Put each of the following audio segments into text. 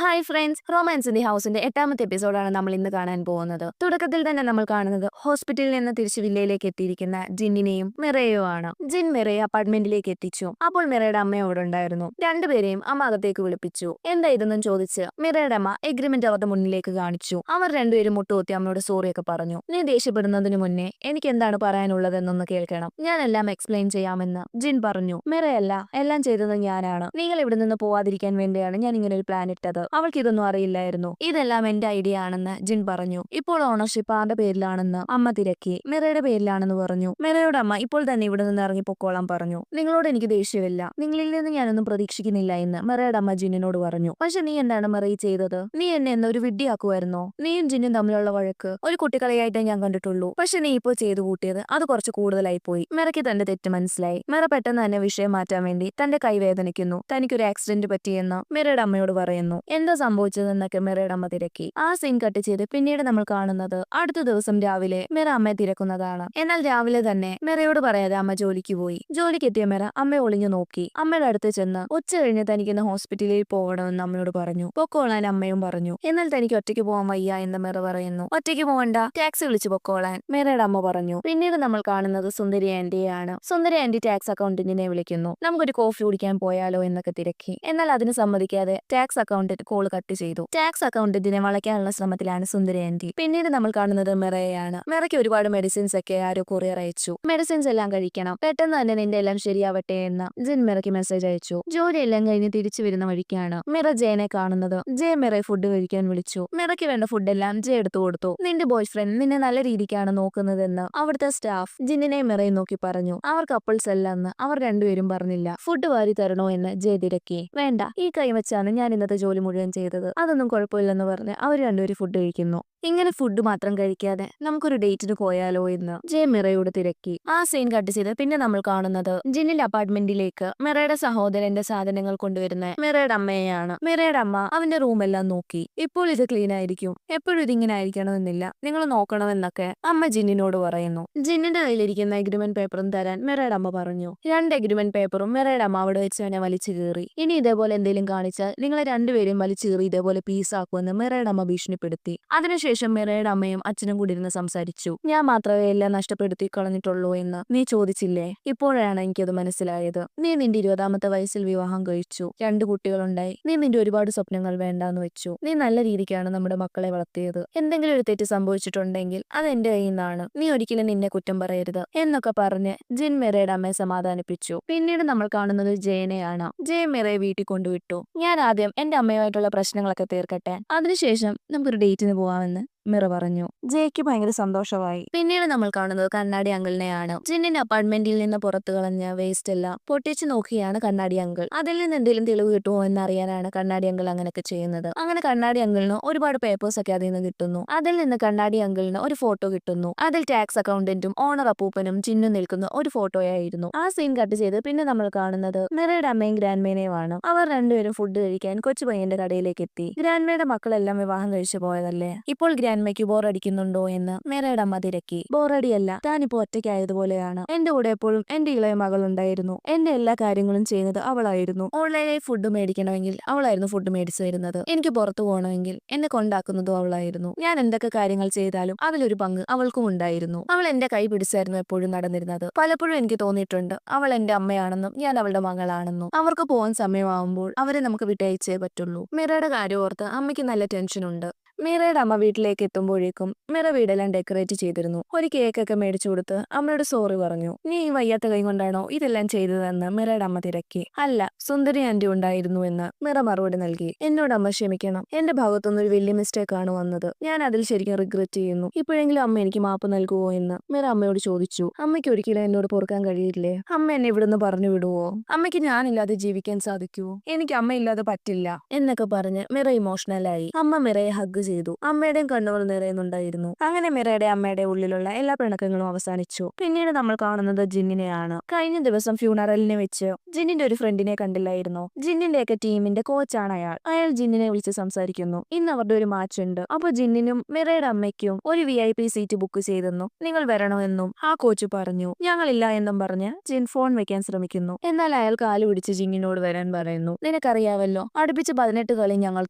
Hi friends, romance in the ഹൗസിന്റെ 8ാമത്തെ എപ്പിസോഡാണ് നമ്മൾ ഇന്ന് കാണാൻ പോകുന്നത്. തുടക്കത്തിൽ തന്നെ നമ്മൾ കാണുന്നത് ഹോസ്പിറ്റലിൽ നിന്ന് തിരിച്ച് വില്ലയിലേക്ക് എത്തിയിരിക്കുന്ന ജിന്നിനെയും മിറയെയും ആണ്. ജിൻ മിറയെ അപ്പാർട്ട്മെന്റിലേക്ക് എത്തിച്ചു. അപ്പോൾ മിറയുടെ അമ്മ അവിടെ ഉണ്ടായിരുന്നു. രണ്ടുപേരെയും അമ്മ അകത്തേക്ക് വിളിപ്പിച്ചു. എന്താ ഇതെന്നും ചോദിച്ച് മിറയുടെ അമ്മ എഗ്രിമെന്റ് അവരുടെ മുന്നിലേക്ക് കാണിച്ചു. അവർ രണ്ടുപേരും മുട്ടുകുത്തി അമ്മയോട് സോറിയൊക്കെ പറഞ്ഞു. നീ ദേഷ്യപ്പെടുന്നതിന് മുന്നേ എനിക്ക് എന്താണ് പറയാനുള്ളതെന്നൊന്ന് കേൾക്കണം. ഞാനെല്ലാം എക്സ്പ്ലെയിൻ ചെയ്യാമെന്ന് ജിൻ പറഞ്ഞു. മിറയല്ല, എല്ലാം ചെയ്തത് ഞാനാണ്. നിങ്ങൾ ഇവിടെ നിന്ന് പോവാതിരിക്കാൻ വേണ്ടിയാണ് ഞാൻ ഇങ്ങനെ ഒരു പ്ലാൻ ഇട്ടത്. അവൾക്ക് ഇതൊന്നും അറിയില്ലായിരുന്നു. ഇതെല്ലാം എന്റെ ഐഡിയ ആണെന്ന് ജിൻ പറഞ്ഞു. ഇപ്പോൾ ഓണർഷിപ്പ് ആരുടെ പേരിലാണെന്ന് അമ്മ തിരക്കി. മിറയുടെ പേരിലാണെന്ന് പറഞ്ഞു. മിറയുടെ അമ്മ ഇപ്പോൾ തന്നെ ഇവിടെ നിന്ന് ഇറങ്ങിപ്പോക്കോളാൻ പറഞ്ഞു. നിങ്ങളോട് എനിക്ക് ദേഷ്യമില്ല, നിങ്ങളിൽ നിന്ന് ഞാനൊന്നും പ്രതീക്ഷിക്കുന്നില്ല എന്ന് മിറയുടെ അമ്മ ജിന്നിനോട് പറഞ്ഞു. പക്ഷെ നീ എന്താണ് മിറയി ചെയ്തത്? നീ എന്നെ എന്ന് ഒരു വിഡ്ഢിയാക്കുമായിരുന്നോ? നീയും ജിന്നും തമ്മിലുള്ള വഴക്ക് ഒരു കുട്ടിക്കളിയായിട്ടേ ഞാൻ കണ്ടിട്ടുള്ളൂ. പക്ഷെ നീ ഇപ്പോൾ ചെയ്തു കൂട്ടിയത് അത് കുറച്ച് കൂടുതലായി പോയി. മിറയ്ക്ക് തന്റെ തെറ്റ് മനസ്സിലായി. മിറ പെട്ടെന്ന് തന്നെ വിഷയം മാറ്റാൻ വേണ്ടി തന്റെ കൈ വേദനിക്കുന്നു, തനിക്കൊരു ആക്സിഡന്റ് പറ്റിയെന്ന് മിറയുടെ അമ്മയോട് പറയുന്നു. എന്താ സംഭവിച്ചതെന്നൊക്കെ മിറയുടെ അമ്മ തിരക്കി. ആ സീൻ കട്ട് ചെയ്ത് പിന്നീട് നമ്മൾ കാണുന്നത് അടുത്ത ദിവസം രാവിലെ മിറ അമ്മയെ തിരക്കുന്നതാണ്. എന്നാൽ രാവിലെ തന്നെ മിറയോട് പറയാതെ അമ്മ ജോലിക്ക് പോയി. ജോലിക്ക് എത്തിയ മിറ അമ്മയെ ഒളിഞ്ഞു നോക്കി. അമ്മയുടെ അടുത്ത് ചെന്ന് ഉച്ച കഴിഞ്ഞ് തനിക്കിന്ന് ഹോസ്പിറ്റലിൽ പോകണമെന്ന് അമ്മയോട് പറഞ്ഞു. പൊക്കോളാൻ അമ്മയും പറഞ്ഞു. എന്നാൽ തനിക്ക് ഒറ്റയ്ക്ക് പോകാൻ വയ്യ എന്ന് മിറ പറയുന്നു. ഒറ്റയ്ക്ക് പോകണ്ട, ടാക്സി വിളിച്ച് പൊക്കോളാൻ മിറയുടെ അമ്മ പറഞ്ഞു. പിന്നീട് നമ്മൾ കാണുന്നത് സുന്ദരി ആന്റിയാണ്. സുന്ദരി ആന്റി ടാക്സ് അക്കൗണ്ടന്റിനെ വിളിക്കുന്നു. നമുക്കൊരു കോഫി കുടിക്കാൻ പോയാലോ എന്നൊക്കെ തിരക്കി. എന്നാൽ അതിന് സമ്മതിക്കാതെ ടാക്സ് അക്കൗണ്ടന്റ് കോൾ കട്ട് ചെയ്തു. ടാക്സ് അക്കൗണ്ടന്റിനെ വളയ്ക്കാനുള്ള ശ്രമത്തിലാണ് സുന്ദരി ആന്റി. പിന്നീട് നമ്മൾ കാണുന്നത് മിറയെയാണ്. മിറയ്ക്ക് ഒരുപാട് മെഡിസിൻസ് ഒക്കെ ആരോ കൊറിയർ അയച്ചു. മെഡിസിൻസ് എല്ലാം കഴിക്കണം, പെട്ടെന്ന് തന്നെ നിന്റെ എല്ലാം ശരിയാവട്ടെ എന്ന് ജിൻ മിറയ്ക്ക് മെസ്സേജ് അയച്ചു. ജോലിയെല്ലാം കഴിഞ്ഞ് തിരിച്ചു വരുന്ന വഴിക്കാണ് മിറ ജയനെ കാണുന്നത്. ജയ മിറയെ ഫുഡ് കഴിക്കാൻ വിളിച്ചു. മിറയ്ക്ക് വേണ്ട ഫുഡെല്ലാം ജയ എടുത്തു കൊടുത്തു. നിന്റെ ബോയ് ഫ്രണ്ട് നിന്നെ നല്ല രീതിക്കാണ് നോക്കുന്നതെന്ന് അവിടുത്തെ സ്റ്റാഫ് ജിന്നിനെ മിറയെ നോക്കി പറഞ്ഞു. അവർ കപ്പിൾസ് അല്ലെന്ന് അവർ രണ്ടുപേരും പറഞ്ഞില്ല. ഫുഡ് വാരി തരണോ എന്ന് ജയ തിരക്കി. വേണ്ട, ഈ കൈ വെച്ചാണ് ഞാൻ ഇന്നത്തെ ജോലി മുഴുവൻ ചെയ്തത്, അതൊന്നും കുഴപ്പമില്ലെന്ന് പറഞ്ഞ് അവർ രണ്ടുപേരും ഫുഡ് കഴിക്കുന്നു. ഇങ്ങനെ ഫുഡ് മാത്രം കഴിക്കാതെ നമുക്കൊരു ഡേറ്റിന് പോയാലോ എന്ന് ജയ മിറയോട് തിരക്കി. ആ സീൻ കട്ട് ചെയ്ത് പിന്നെ നമ്മൾ കാണുന്നത് ജിന്നിന്റെ അപ്പാർട്ട്മെന്റിലേക്ക് മിറയുടെ സഹോദരന്റെ സാധനങ്ങൾ കൊണ്ടുവരുന്ന മിറയുടെ അമ്മയെയാണ്. മിറയുടെ അമ്മ അവന്റെ റൂമെല്ലാം നോക്കി. ഇപ്പോൾ ഇത് ക്ലീൻ ആയിരിക്കും, എപ്പോഴും ഇതിങ്ങനെ ആയിരിക്കണമെന്നില്ല, നിങ്ങൾ നോക്കണമെന്നൊക്കെ അമ്മ ജിന്നിനോട് പറയുന്നു. ജിന്നിന്റെ കയ്യിലിരിക്കുന്ന എഗ്രിമെന്റ് പേപ്പറും തരാൻ മിറയുടെ അമ്മ പറഞ്ഞു. 2 എഗ്രിമെന്റ് പേപ്പറും മിറയുടെ അമ്മ അവിടെ വെച്ച് അവനെ വലിച്ചു കീറി. ഇനി ഇതേപോലെ എന്തെങ്കിലും കാണിച്ചാൽ നിങ്ങളെ രണ്ടുപേരും വലിച്ചു കീറി ഇതേപോലെ പീസാക്കുമെന്ന് മിറയുടെ അമ്മ ഭീഷണിപ്പെടുത്തി. അതിനുശേഷം മിറയുടെ അമ്മയും അച്ഛനും കൂടി ഇരുന്ന് സംസാരിച്ചു. ഞാൻ മാത്രമേ എല്ലാം നഷ്ടപ്പെടുത്തി കളഞ്ഞിട്ടുള്ളൂ എന്ന് നീ ചോദിച്ചില്ലേ? ഇപ്പോഴാണ് എനിക്കത് മനസ്സിലായത്. നീ നിന്റെ 20ാമത്തെ വയസ്സിൽ വിവാഹം കഴിച്ചു, 2 കുട്ടികളുണ്ടായി. നീ നിന്റെ ഒരുപാട് സ്വപ്നങ്ങൾ വേണ്ടാന്ന് വെച്ചു. നീ നല്ല രീതിക്കാണ് നമ്മുടെ മക്കളെ വളർത്തിയത്. എന്തെങ്കിലും ഒരു തെറ്റ് സംഭവിച്ചിട്ടുണ്ടെങ്കിൽ അത് എന്റെ കയ്യിൽ നിന്നാണ്. നീ ഒരിക്കലും നിന്നെ കുറ്റം പറയരുത് എന്നൊക്കെ പറഞ്ഞ് ജിൻ മിറയുടെ അമ്മയെ സമാധാനിപ്പിച്ചു. പിന്നീട് നമ്മൾ കാണുന്നത് ജയനെയാണ്. ജയ മിറയെ വീട്ടിൽ കൊണ്ടുവിട്ടു. ഞാൻ ആദ്യം എന്റെ അമ്മയുമായിട്ടുള്ള പ്രശ്നങ്ങളൊക്കെ തീർക്കട്ടെ, അതിനുശേഷം നമുക്കൊരു ഡേറ്റിന് പോവാമെന്ന് മിറ പറഞ്ഞു. ജയ്ക്ക് ഭയങ്കര സന്തോഷമായി. പിന്നീട് നമ്മൾ കാണുന്നത് കണ്ണാടി അങ്കിളിനെയാണ്. ജിന്നിന്റെ അപ്പാർട്ട്മെന്റിൽ നിന്ന് പുറത്തു കളഞ്ഞ വേസ്റ്റ് എല്ലാം പൊട്ടിച്ചു നോക്കിയാണ് കണ്ണാടി അങ്കിൾ. അതിൽ നിന്ന് എന്തെങ്കിലും തെളിവ് കിട്ടുമോ എന്നറിയാനാണ് കണ്ണാടി അങ്കിൾ അങ്ങനെയൊക്കെ ചെയ്യുന്നത്. അങ്ങനെ കണ്ണാടി അങ്കിളിന് ഒരുപാട് പേപ്പേഴ്സ് ഒക്കെ അതിൽ നിന്ന് കിട്ടുന്നു. അതിൽ നിന്ന് കണ്ണാടി അങ്കിളിന് ഒരു ഫോട്ടോ കിട്ടുന്നു. അതിൽ ടാക്സ് അക്കൗണ്ടന്റും ഓണർ അപ്പൂപ്പനും ചിന്നും നിൽക്കുന്ന ഒരു ഫോട്ടോയായിരുന്നു. ആ സീൻ കട്ട് ചെയ്ത് പിന്നെ നമ്മൾ കാണുന്നത് മിറയുടെ അമ്മയും ഗ്രാൻഡ്മേനെയുമാണ്. അവർ രണ്ടുപേരും ഫുഡ് കഴിക്കാൻ കൊച്ചു പയ്യന്റെ കടയിലേക്ക് എത്തി. ഗ്രാൻഡ്മയുടെ മക്കളെല്ലാം വിവാഹം കഴിച്ചു പോയതല്ലേ, ഇപ്പോൾ ഗ്രാൻഡ്മയ്ക്ക് ബോറടിക്കുന്നുണ്ടോ എന്ന് മിറയുടെ അമ്മ തിരക്കി. ബോറടിയല്ല, താനിപ്പോ ഒറ്റയ്ക്കായതുപോലെയാണ്. എന്റെ കൂടെ എപ്പോഴും എന്റെ ഇളയ മകൾ ഉണ്ടായിരുന്നു. എന്റെ എല്ലാ കാര്യങ്ങളും ചെയ്യുന്നത് അവളായിരുന്നു. ഓൺലൈനായി ഫുഡ് മേടിക്കണമെങ്കിൽ അവളായിരുന്നു ഫുഡ് മേടിച്ചു തരുന്നത്. എനിക്ക് പുറത്തു പോകണമെങ്കിൽ എന്നെ കൊണ്ടാക്കുന്നതും അവളായിരുന്നു. ഞാൻ എന്തൊക്കെ കാര്യങ്ങൾ ചെയ്താലും അതിലൊരു പങ്ക് അവൾക്കും ഉണ്ടായിരുന്നു. അവൾ എന്റെ കൈ പിടിച്ചായിരുന്നു എപ്പോഴും നടന്നിരുന്നത്. പലപ്പോഴും എനിക്ക് തോന്നിയിട്ടുണ്ട് അവൾ എന്റെ അമ്മയാണെന്നും ഞാൻ അവളുടെ മകളാണെന്നും. അവർക്ക് പോകാൻ സമയമാവുമ്പോൾ അവരെ നമുക്ക് വിട്ടയച്ചേ പറ്റുള്ളൂ. മിറയുടെ കാര്യം ഓർത്ത് അമ്മയ്ക്ക് നല്ല ടെൻഷനുണ്ട്. മീറയുടെ അമ്മ വീട്ടിലേക്ക് എത്തുമ്പോഴേക്കും മിറ വീടെല്ലാം ഡെക്കറേറ്റ് ചെയ്തിരുന്നു. ഒരു കേക്കൊക്കെ മേടിച്ചു കൊടുത്ത് അമ്മയോട് സോറി പറഞ്ഞു. നീ ഈ വയ്യാത്ത കൈ കൊണ്ടാണോ ഇതെല്ലാം ചെയ്തതെന്ന് മിറയുടെ അമ്മ തിരക്കി. അല്ല, സുന്ദരി ആന്റി ഉണ്ടായിരുന്നു എന്ന് മിറ മറുപടി നൽകി. എന്നോട് അമ്മ ക്ഷമിക്കണം, എന്റെ ഭാഗത്തുനിന്ന് ഒരു വലിയ മിസ്റ്റേക്ക് ആണ് വന്നത്. ഞാൻ അതിൽ ശരിക്കും റിഗ്രറ്റ് ചെയ്യുന്നു. ഇപ്പോഴെങ്കിലും അമ്മ എനിക്ക് മാപ്പ് നൽകുവോ എന്ന് മിറ അമ്മയോട് ചോദിച്ചു. അമ്മയ്ക്ക് ഒരിക്കലും എന്നോട് പൊറുക്കാൻ കഴിയില്ലേ? അമ്മ എന്നെ ഇവിടുന്ന് പറഞ്ഞു വിടുവോ? അമ്മയ്ക്ക് ഞാനില്ലാതെ ജീവിക്കാൻ സാധിക്കുവോ? എനിക്ക് അമ്മയില്ലാതെ പറ്റില്ല എന്നൊക്കെ പറഞ്ഞ് മിറ ഇമോഷണലായി. അമ്മ മിറയെ ഹഗ് ചെയ്തു. അമ്മയുടെയും കണ്ണുകൾ നിറയുന്നുണ്ടായിരുന്നു. അങ്ങനെ മിറയുടെ അമ്മയുടെ ഉള്ളിലുള്ള എല്ലാ പിണക്കങ്ങളും അവസാനിച്ചു. പിന്നീട് നമ്മൾ കാണുന്നത് ജിന്നിനെയാണ്. കഴിഞ്ഞ ദിവസം ഫ്യൂണറലിനെ വെച്ച് ജിന്നിന്റെ ഒരു ഫ്രണ്ടിനെ കണ്ടില്ലായിരുന്നു. ജിന്നിന്റെയൊക്കെ ടീമിന്റെ കോച്ചാണ് അയാൾ ജിന്നിനെ വിളിച്ച് സംസാരിക്കുന്നു. ഇന്ന് അവരുടെ ഒരു മാച്ച് ഉണ്ട്. അപ്പൊ ജിന്നിനും മിറയുടെ അമ്മയ്ക്കും ഒരു VIP സീറ്റ് ബുക്ക് ചെയ്തെന്നും നിങ്ങൾ വരണമെന്നും ആ കോച്ച് പറഞ്ഞു. ഞങ്ങളില്ല എന്നും പറഞ്ഞ് ജിൻ ഫോൺ വെക്കാൻ ശ്രമിക്കുന്നു. എന്നാൽ അയാൾ കാല് പിടിച്ച് ജിന്നിനോട് വരാൻ പറയുന്നു. നിനക്കറിയാവല്ലോ, അടുപ്പിച്ച് 18 കളി ഞങ്ങൾ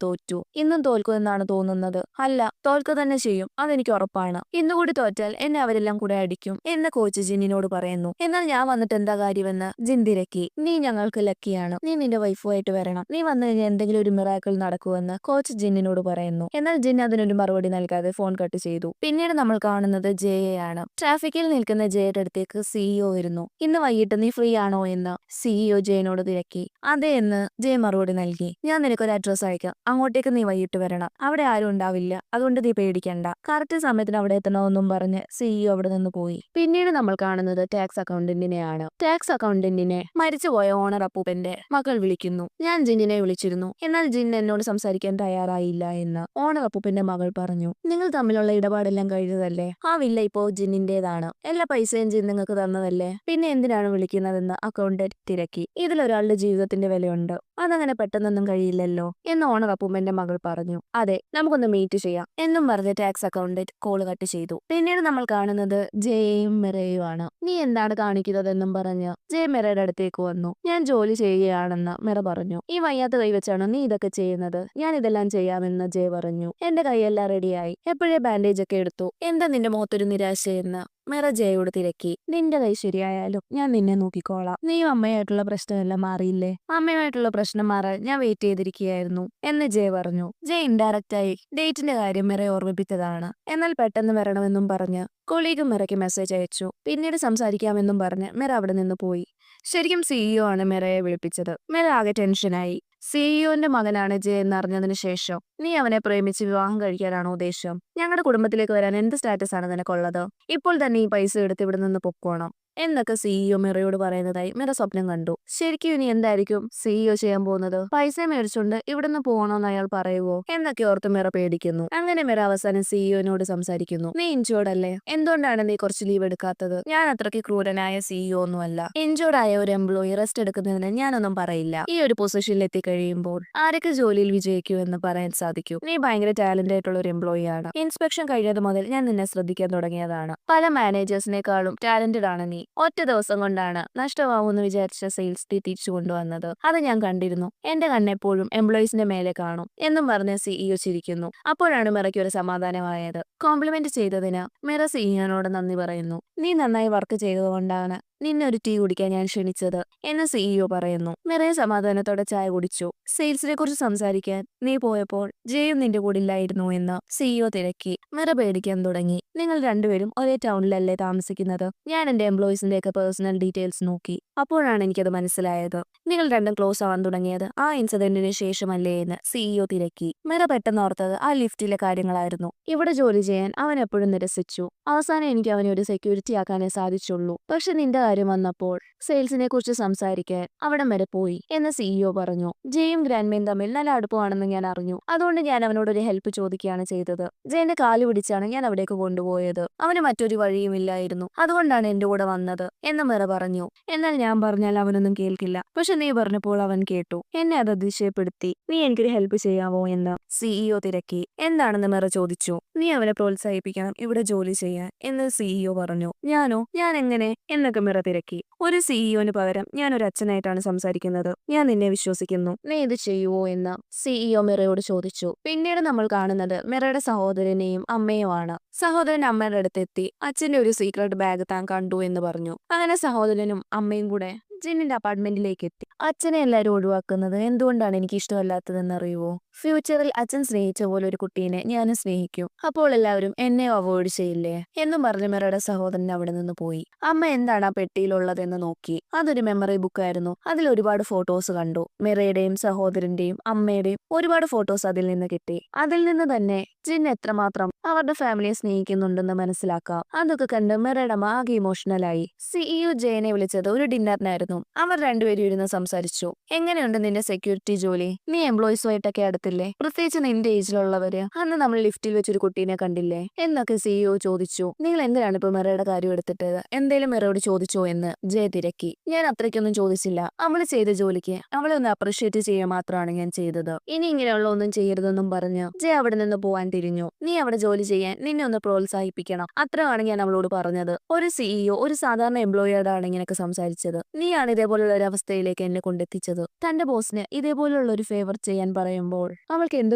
തോറ്റു. ഇന്നും തോൽക്കുമെന്നാണ് തോന്നുന്നത്. അല്ല, തോൽക്കുക തന്നെ ചെയ്യും, അതെനിക്ക് ഉറപ്പാണ്. ഇന്നുകൂടി തോറ്റാൽ എന്നെ അവരെല്ലാം കൂടെ അടിക്കും എന്ന് കോച്ച് ജിന്നിനോട് പറയുന്നു. എന്നാൽ ഞാൻ വന്നിട്ട് എന്താ കാര്യമെന്ന് ജിൻ തിരക്കി. നീ ഞങ്ങൾക്ക് ലക്കിയാണ്. നീ നിന്റെ വൈഫുമായിട്ട് വരണം. നീ വന്നു കഴിഞ്ഞാൽ എന്തെങ്കിലും ഒരു മിറാക്കിൾ നടക്കുമെന്ന് കോച്ച് ജിന്നിനോട് പറയുന്നു. എന്നാൽ ജിൻ അതിനൊരു മറുപടി നൽകാതെ ഫോൺ കട്ട് ചെയ്തു. പിന്നീട് നമ്മൾ കാണുന്നത് ജയയാണ്. ട്രാഫിക്കിൽ നിൽക്കുന്ന ജയയുടെ അടുത്തേക്ക് CEO വരുന്നു. ഇന്ന് വൈകിട്ട് നീ ഫ്രീ ആണോ എന്ന് CEO ജയനോട് തിരക്കി. അതെ എന്ന് ജയ മറുപടി നൽകി. ഞാൻ നിനക്കൊരു അഡ്രസ് അയക്കാം, അങ്ങോട്ടേക്ക് നീ വൈകിട്ട് വരണം. അവിടെ ആരും ഉണ്ടാവില്ല, അതുകൊണ്ട് നീ പേടിക്കണ്ട. കറക്റ്റ് സമയത്തിന് അവിടെ എത്തണമെന്നും പറഞ്ഞ് CEO അവിടെ നിന്ന് പോയി. പിന്നീട് നമ്മൾ കാണുന്നത് ടാക്സ് അക്കൗണ്ടന്റിനെയാണ്. ടാക്സ് അക്കൗണ്ടന്റിനെ മരിച്ചുപോയ ഓണർ അപ്പൂപ്പന്റെ മകൾ വിളിക്കുന്നു. ഞാൻ ജിന്നിനെ വിളിച്ചിരുന്നു, എന്നാൽ ജിൻ എന്നോട് സംസാരിക്കാൻ തയ്യാറായില്ല എന്ന് ഓണർ അപ്പൂപ്പന്റെ മകൾ പറഞ്ഞു. നിങ്ങൾ തമ്മിലുള്ള ഇടപാടെല്ലാം കഴിഞ്ഞതല്ലേ? ആ വില്ല ഇപ്പോ ജിന്നിന്റേതാണ്. എല്ലാ പൈസയും ജിൻ നിങ്ങൾക്ക് തന്നതല്ലേ? പിന്നെ എന്തിനാണ് വിളിക്കുന്നതെന്ന് അക്കൗണ്ടന്റ് തിരക്കി. ഇതിലൊരാളുടെ ജീവിതത്തിന്റെ വിലയുണ്ട്, അതങ്ങനെ പെട്ടെന്നൊന്നും കഴിയില്ലല്ലോ എന്ന് ഓണർ അപ്പൂപ്പന്റെ മകൾ പറഞ്ഞു. അതെ, നമുക്കൊന്ന് മീറ്റ് ചെയ്യാം എന്നും പറഞ്ഞ് ടാക്സ് അക്കൗണ്ടന്റ് കോള് കട്ട് ചെയ്തു. പിന്നീട് നമ്മൾ കാണുന്നത് ജയയും മിറയും ആണ്. നീ എന്താണ് കാണിക്കുന്നതെന്നും പറഞ്ഞ് ജയ മിറയുടെ അടുത്തേക്ക് വന്നു. ഞാൻ ജോലി ചെയ്യുകയാണെന്ന് മിറ പറഞ്ഞു. ഈ വയ്യാത്ത കൈ വെച്ചാണോ നീ ഇതൊക്കെ ചെയ്യുന്നത്? ഞാൻ ഇതെല്ലാം ചെയ്യാമെന്ന് ജയ പറഞ്ഞു. എന്റെ കൈയെല്ലാം റെഡിയായി, എപ്പോഴേ ബാൻഡേജ് ഒക്കെ എടുത്തു. എന്താ നിന്റെ മുഖത്തൊരു നിരാശയെന്ന് മിറ ജയോട് തിരക്കി. നിന്റെ കൈ ശരിയായാലും ഞാൻ നിന്നെ നോക്കിക്കോളാം. നീയും അമ്മയായിട്ടുള്ള പ്രശ്നമെല്ലാം മാറിയില്ലേ? അമ്മയുമായിട്ടുള്ള പ്രശ്നം മാറാൻ ഞാൻ വെയിറ്റ് ചെയ്തിരിക്കുകയായിരുന്നു എന്ന് ജയ പറഞ്ഞു. ജയ ഇൻഡയറക്റ്റായി ഡേറ്റിന്റെ കാര്യം മിറയെ ഓർമ്മിപ്പിച്ചതാണ്. എന്നാൽ പെട്ടെന്ന് വരണമെന്നും പറഞ്ഞ് കൊളീഗ് മിറയ്ക്ക് മെസ്സേജ് അയച്ചു. പിന്നീട് സംസാരിക്കാമെന്നും പറഞ്ഞ് മിറ അവിടെ നിന്ന് പോയി. ശരിക്കും CEO ആണ് മിറയെ വിളിപ്പിച്ചത്. മിറ ആകെ ടെൻഷനായി. CEOന്റെ മകനാണ് ജയ എന്നറിഞ്ഞതിന് ശേഷം നീ അവനെ പ്രേമിച്ച് വിവാഹം കഴിക്കാനാണോ ഉദ്ദേശം? ഞങ്ങളുടെ കുടുംബത്തിലേക്ക് വരാൻ എന്ത് സ്റ്റാറ്റസ് ആണ് നിനക്കുള്ളത്? ഇപ്പോൾ തന്നെ ഈ പൈസ എടുത്ത് ഇവിടെ നിന്ന് പൊക്കോണം എന്നൊക്കെ CEO മിറയോട് പറയുന്നതായി മിറ സ്വപ്നം കണ്ടു. ശരിക്കും ഇനി എന്തായിരിക്കും CEO ചെയ്യാൻ പോകുന്നത്? പൈസ മേടിച്ചുകൊണ്ട് ഇവിടുന്ന് പോകണമെന്ന് അയാൾ പറയുവോ എന്നൊക്കെ ഓർത്ത് മിറ പേടിക്കുന്നു. അങ്ങനെ മിറ അവസാനം CEOനോട് സംസാരിക്കുന്നു. നീ ഇൻജോർഡ് അല്ലേ? എന്തുകൊണ്ടാണ് നീ കുറച്ച് ലീവ് എടുക്കാത്തത്? ഞാൻ അത്രയ്ക്ക് ക്രൂരനായ CEO ഒന്നുമല്ല. ഇൻജോർഡ് ആയ ഒരു എംപ്ലോയി റെസ്റ്റ് എടുക്കുന്നതിന് ഞാനൊന്നും പറയില്ല. ഈ ഒരു പൊസിഷനിൽ എത്തിക്കഴിയുമ്പോൾ ആരൊക്കെ ജോലിയിൽ വിജയിക്കുമെന്ന് പറയാൻ സാധിക്കും. നീ ഭയങ്കര ടാലന്റ് ആയിട്ടുള്ള ഒരു എംപ്ലോയി ആണ്. ഇൻസ്പെക്ഷൻ കഴിഞ്ഞത് മുതൽ ഞാൻ നിന്നെ ശ്രദ്ധിക്കാൻ തുടങ്ങിയതാണ്. പല മാനേജേഴ്സിനേക്കാളും ടാലന്റഡ് ആണ് നീ. ഒറ്റ ദിവസം കൊണ്ടാണ് നഷ്ടമാവുമെന്ന് വിചാരിച്ച സെയിൽസ് ടീം തിരിച്ചു കൊണ്ടുവന്നത്. അത് ഞാൻ കണ്ടിരുന്നു. എന്റെ കണ്ണെപ്പോഴും എംപ്ലോയീസിന്റെ മേലെ കാണും എന്നും പറഞ്ഞ് CEO ചിരിക്കുന്നു. അപ്പോഴാണ് മിറയ്ക്ക് ഒരു സമാധാനമായത്. കോംപ്ലിമെന്റ് ചെയ്തതിന് മിറ CEOനോട് നന്ദി പറയുന്നു. നീ നന്നായി വർക്ക് ചെയ്തതുകൊണ്ടാണ് നിന്നെ ഒരു ടീ കുടിക്കാൻ ഞാൻ ക്ഷണിച്ചത് എന്ന് CEO പറയുന്നു. മിറയെ സമാധാനത്തോടെ ചായ കുടിച്ചു. സെയിൽസിനെ കുറിച്ച് സംസാരിക്കാൻ നീ പോയപ്പോൾ ജയും നിന്റെ കൂടെ ഇല്ലായിരുന്നു എന്ന് CEO തിരക്കി. മിറ പേടിക്കാൻ തുടങ്ങി. നിങ്ങൾ രണ്ടുപേരും ഒരേ ടൗണിലല്ലേ താമസിക്കുന്നത്? ഞാൻ എന്റെ എംപ്ലോയീസിന്റെ ഒക്കെ പേഴ്സണൽ ഡീറ്റെയിൽസ് നോക്കി. അപ്പോഴാണ് എനിക്കത് മനസ്സിലായത്. നിങ്ങൾ രണ്ടും ക്ലോസ് ആവാൻ തുടങ്ങിയത് ആ ഇൻസിഡന്റിന് ശേഷമല്ലേ എന്ന് CEO തിരക്കി. മിറ പെട്ടെന്ന് ഓർത്തത് ആ ലിഫ്റ്റിലെ കാര്യങ്ങളായിരുന്നു. ഇവിടെ ജോലി ചെയ്യാൻ അവൻ എപ്പോഴും നിരസിച്ചു. അവസാനം എനിക്ക് അവനെ ഒരു സെക്യൂരിറ്റി ആക്കാനേ സാധിച്ചുള്ളൂ. പക്ഷെ നിന്റെ കാര്യം വന്നപ്പോൾ സെയിൽസിനെ കുറിച്ച് സംസാരിക്കാൻ അവിടം വരെ പോയി എന്ന് CEO പറഞ്ഞു. ജയും ഗ്രാൻഡ്മയും തമ്മിൽ നല്ല അടുപ്പമാണെന്ന് ഞാൻ അറിഞ്ഞു. അതുകൊണ്ട് ഞാൻ അവനോട് ഒരു ഹെൽപ്പ് ചോദിക്കുകയാണ് ചെയ്തത്. ജയന്റെ കാല് പിടിച്ചാണ് ഞാൻ അവിടേക്ക് കൊണ്ടുപോയത്. അവന് മറ്റൊരു വഴിയും ഇല്ലായിരുന്നു, അതുകൊണ്ടാണ് എന്റെ കൂടെ വന്നത് എന്ന് മിറ പറഞ്ഞു. എന്നാൽ ഞാൻ പറഞ്ഞാൽ അവനൊന്നും കേൾക്കില്ല. പക്ഷെ നീ പറഞ്ഞപ്പോൾ അവൻ കേട്ടു. എന്നെ അത് അതിശയപ്പെടുത്തി. നീ എനിക്കൊരു ഹെൽപ്പ് ചെയ്യാവോ എന്ന് CEO തിരക്കി. എന്താണെന്ന് മിറ ചോദിച്ചു. നീ അവനെ പ്രോത്സാഹിപ്പിക്കണം ഇവിടെ ജോലി ചെയ്യാൻ എന്ന് CEO പറഞ്ഞു. ഞാനോ? ഞാൻ എങ്ങനെ എന്നൊക്കെ മിറ തിരക്കി. ഒരു CEOന് പകരം ഞാൻ ഒരു അച്ഛനായിട്ടാണ് സംസാരിക്കുന്നത്. ഞാൻ നിന്നെ വിശ്വസിക്കുന്നു. നീ ഇത് ചെയ്യുവോ എന്ന് CEO മിറയോട് ചോദിച്ചു. പിന്നീട് നമ്മൾ കാണുന്നത് മിറയുടെ സഹോദരനെയും അമ്മയുമാണ്. സഹോദരൻ അമ്മയുടെ അടുത്തെത്തി അച്ഛന്റെ ഒരു സീക്രട്ട് ബാഗ് താൻ കണ്ടു എന്ന് പറഞ്ഞു. അങ്ങനെ സഹോദരനും അമ്മയും കൂടെ ജിന്നിന്റെ അപ്പാർട്ട്മെന്റിലേക്ക് എത്തി. അച്ഛനെ എല്ലാവരും ഒഴിവാക്കുന്നത് എന്തുകൊണ്ടാണ് എനിക്ക് ഇഷ്ടമല്ലാത്തതെന്ന് അറിയുവോ? ഫ്യൂച്ചറിൽ അച്ഛൻ സ്നേഹിച്ച പോലെ ഒരു കുട്ടീനെ ഞാനും സ്നേഹിക്കും. അപ്പോൾ എല്ലാവരും എന്നെ അവോയ്ഡ് ചെയ്യില്ലേ എന്നും പറഞ്ഞ് മിറയുടെ സഹോദരൻ അവിടെ നിന്ന് പോയി. അമ്മ എന്താണ് ആ പെട്ടിയിലുള്ളതെന്ന് നോക്കി. അതൊരു മെമ്മറി ബുക്ക് ആയിരുന്നു. അതിൽ ഒരുപാട് ഫോട്ടോസ് കണ്ടു. മിറയുടെയും സഹോദരന്റെയും അമ്മയുടെയും ഒരുപാട് ഫോട്ടോസ് അതിൽ നിന്ന് കിട്ടി. അതിൽ നിന്ന് തന്നെ ജിൻ എത്രമാത്രം അവരുടെ ഫാമിലിയെ സ്നേഹിക്കുന്നുണ്ടെന്ന് മനസ്സിലാക്കാം. അതൊക്കെ കണ്ട് മിറയുടെ അമ്മ ആകെ ഇമോഷണലായി. CEO ജയനെ വിളിച്ചത് ഒരു ഡിന്നറിനായിരുന്നു. ഉണ്ടായിരുന്നു. അവർ രണ്ടുപേരും ഇരുന്ന് സംസാരിച്ചു. എങ്ങനെയുണ്ട് നിന്റെ സെക്യൂരിറ്റി ജോലി? നീ എംപ്ലോയീസുമായിട്ടൊക്കെ അടുത്തില്ലേ? പ്രത്യേകിച്ച് നിന്റെ ഏജിലുള്ളവര്. അന്ന് നമ്മൾ ലിഫ്റ്റിൽ വെച്ചൊരു കുട്ടീനെ കണ്ടില്ലേ എന്നൊക്കെ സിഇഒ ചോദിച്ചു. നിങ്ങൾ എന്തിനാണ് ഇപ്പൊ മിറയുടെ കാര്യം എടുത്തിട്ടത്? എന്തേലും മിറയോട് ചോദിച്ചോ എന്ന് ജയ തിരക്കി. ഞാൻ അത്രയ്ക്കൊന്നും ചോദിച്ചില്ല. അവള് ചെയ്ത ജോലിക്ക് അവളെ ഒന്ന് അപ്രീഷിയേറ്റ് ചെയ്യുക മാത്രമാണ് ഞാൻ ചെയ്തത്. ഇനി ഇങ്ങനെയുള്ള ഒന്നും ചെയ്യരുതെന്നും പറഞ്ഞ് ജയ അവിടെ നിന്ന് പോവാൻ തിരിഞ്ഞു. നീ അവിടെ ജോലി ചെയ്യാൻ നിന്നെ ഒന്ന് പ്രോത്സാഹിപ്പിക്കണം. അത്രയാണ് ഞാൻ അവളോട് പറഞ്ഞത്. ഒരു സിഇഒ ഒരു സാധാരണ എംപ്ലോയിയോടാണ് ഇങ്ങനെയൊക്കെ സംസാരിച്ചത്. നീയാണ് ഇതേപോലുള്ള ഒരു അവസ്ഥയിലേക്ക് എന്നെ കൊണ്ടെത്തിച്ചത്. തന്റെ ബോസിന് ഇതേപോലുള്ള ഒരു ഫേവർ ചെയ്യാൻ പറയുമ്പോൾ അവൾക്ക് എന്ത്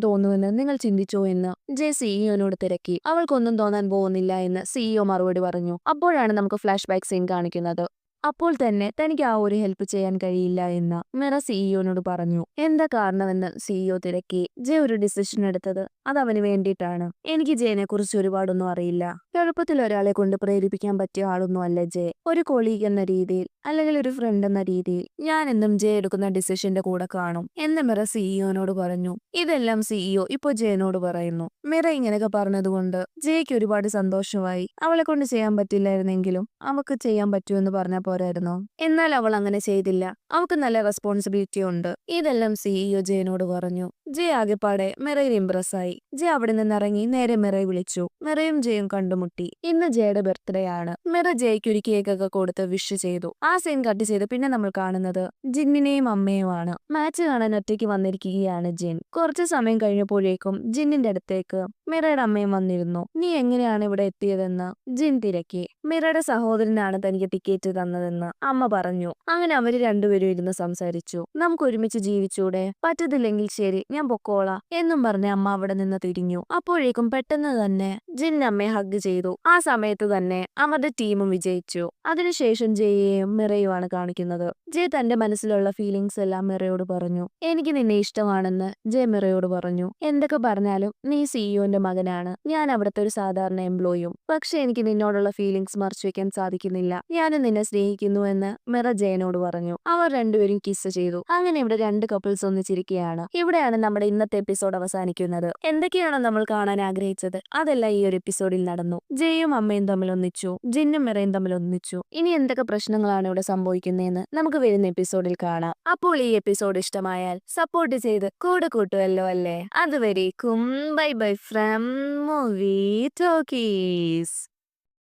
തോന്നുമെന്ന് നിങ്ങൾ ചിന്തിച്ചോ എന്ന് ജെ സിഇഒനോട് തിരക്കി. അവൾക്കൊന്നും തോന്നാൻ പോകുന്നില്ല എന്ന് സിഇഒ മറുപടി പറഞ്ഞു. അപ്പോഴാണ് നമുക്ക് ഫ്ലാഷ് ബാക്ക് സീൻ കാണിക്കുന്നത്. അപ്പോൾ തന്നെ തനിക്ക് ആ ഒരു ഹെൽപ്പ് ചെയ്യാൻ കഴിയില്ല എന്ന് മിറ സിഇഒനോട് പറഞ്ഞു. എന്താ കാരണമെന്ന് സിഇഒ തിരക്കി. ജെ ഒരു ഡിസിഷൻ എടുത്തത് അത് അവന് വേണ്ടിയിട്ടാണ്. എനിക്ക് ജെനെ കുറിച്ച് ഒരുപാടൊന്നും അറിയില്ല. എളുപ്പത്തിൽ ഒരാളെ കൊണ്ട് പ്രേരിപ്പിക്കാൻ പറ്റിയ ആളൊന്നും അല്ല ജെ. ഒരു കൊളീഗ് എന്ന രീതിയിൽ അല്ലെങ്കിൽ ഒരു ഫ്രണ്ട് എന്ന രീതിയിൽ ഞാൻ എന്നും ജെ എടുക്കുന്ന ഡിസിഷന്റെ കൂടെ കാണും എന്ന് മിറ സിഇഒനോട് പറഞ്ഞു. ഇതെല്ലാം സിഇഒ ഇപ്പൊ ജെനോട് പറയുന്നു. മിറ ഇങ്ങനെയൊക്കെ പറഞ്ഞതുകൊണ്ട് ജെയ്ക്ക് ഒരുപാട് സന്തോഷമായി. അവളെ കൊണ്ട് ചെയ്യാൻ പറ്റില്ലായിരുന്നെങ്കിലും അവൾക്ക് ചെയ്യാൻ പറ്റുമെന്ന് പറഞ്ഞ പോരായിരുന്നോ? എന്നാൽ അവൾ അങ്ങനെ ചെയ്തില്ല. അവൾക്ക് നല്ല റെസ്പോൺസിബിലിറ്റി ഉണ്ട്. ഇതെല്ലാം സിഇഒ ജെനോട് പറഞ്ഞു. ജെ ആകെപ്പാടെ മിറയിൽ ഇംപ്രസ് ആയി. ജെ അവിടെ നിന്നിറങ്ങി നേരെ മിറയെ വിളിച്ചു. മിറയും ജെയും കണ്ടുമുട്ടി. ഇന്ന് ജെയുടെ ബർത്ത്ഡേ ആണ്. മിറ ജെയ്ക്ക് ഒരു കേക്കൊക്കെ കൊടുത്ത് വിഷ് ചെയ്തു. ആ സീൻ കട്ട് ചെയ്ത് പിന്നെ നമ്മൾ കാണുന്നത് ജിന്നിനെയും അമ്മയുമാണ്. മാച്ച് കാണാൻ ഒറ്റയ്ക്ക് വന്നിരിക്കുകയാണ് ജിൻ. കുറച്ചു സമയം കഴിഞ്ഞപ്പോഴേക്കും ജിന്നിന്റെ അടുത്തേക്ക് മിറയുടെ അമ്മയും വന്നിരുന്നു. നീ എങ്ങനെയാണ് ഇവിടെ എത്തിയതെന്ന് ജിൻ തിരക്കി. മിറയുടെ സഹോദരനാണ് തനിക്ക് ടിക്കറ്റ് തന്നതെന്ന് അമ്മ പറഞ്ഞു. അങ്ങനെ അവര് രണ്ടുപേരും ഇരുന്ന് സംസാരിച്ചു. നമുക്ക് ഒരുമിച്ച് ജീവിച്ചൂടെ? പറ്റത്തില്ലെങ്കിൽ ശരി, ഞാൻ പൊക്കോളാം എന്നും പറഞ്ഞ് അമ്മ അവിടെ നിന്ന് തിരിഞ്ഞു. അപ്പോഴേക്കും പെട്ടെന്ന് തന്നെ ജിൻ അമ്മയെ ഹഗ് ചെയ്തു. ആ സമയത്ത് തന്നെ അവരുടെ ടീമും വിജയിച്ചു. അതിനുശേഷം ജയെയും മിറയുമാണ് കാണിക്കുന്നത്. ജെ തന്റെ മനസ്സിലുള്ള ഫീലിങ്സ് എല്ലാം മിറയോട് പറഞ്ഞു. എനിക്ക് നിന്നെ ഇഷ്ടമാണെന്ന് ജെ മിറയോട് പറഞ്ഞു. എന്തൊക്കെ പറഞ്ഞാലും നീ സിഇഒന്റെ മകനാണ്. ഞാൻ അവിടുത്തെ ഒരു സാധാരണ എംപ്ലോയിയും. പക്ഷെ എനിക്ക് നിന്നോടുള്ള ഫീലിങ്സ് മറച്ചു വെക്കാൻ സാധിക്കുന്നില്ല. ഞാനും നിന്നെ സ്നേഹിക്കുന്നു എന്ന് മിറ ജയനോട് പറഞ്ഞു. അവർ രണ്ടുപേരും കിസ് ചെയ്തു. അങ്ങനെ ഇവിടെ രണ്ട് കപ്പിൾസ് ഒന്നിച്ചിരിക്കുകയാണ്. ഇവിടെയാണ് നമ്മുടെ ഇന്നത്തെ എപ്പിസോഡ് അവസാനിക്കുന്നത്. എന്തൊക്കെയാണോ നമ്മൾ കാണാൻ ആഗ്രഹിച്ചത് അതെല്ലാം ഈ ഒരു എപ്പിസോഡിൽ നടന്നു. ജയും അമ്മയും തമ്മിൽ ഒന്നിച്ചു. ജിന്നും മിറയും തമ്മിൽ ഒന്നിച്ചു. ഇനി എന്തൊക്കെ പ്രശ്നങ്ങളാണ് ഇവിടെ സംഭവിക്കുന്നതെന്ന് നമുക്ക് വരുന്ന എപ്പിസോഡിൽ കാണാം. അപ്പോൾ ഈ എപ്പിസോഡ് ഇഷ്ടമായാൽ സപ്പോർട്ട് ചെയ്ത് കൂടെ കൂട്ടുമല്ലോ അല്ലേ? അതുവരേക്കും bye bye from movie talkies.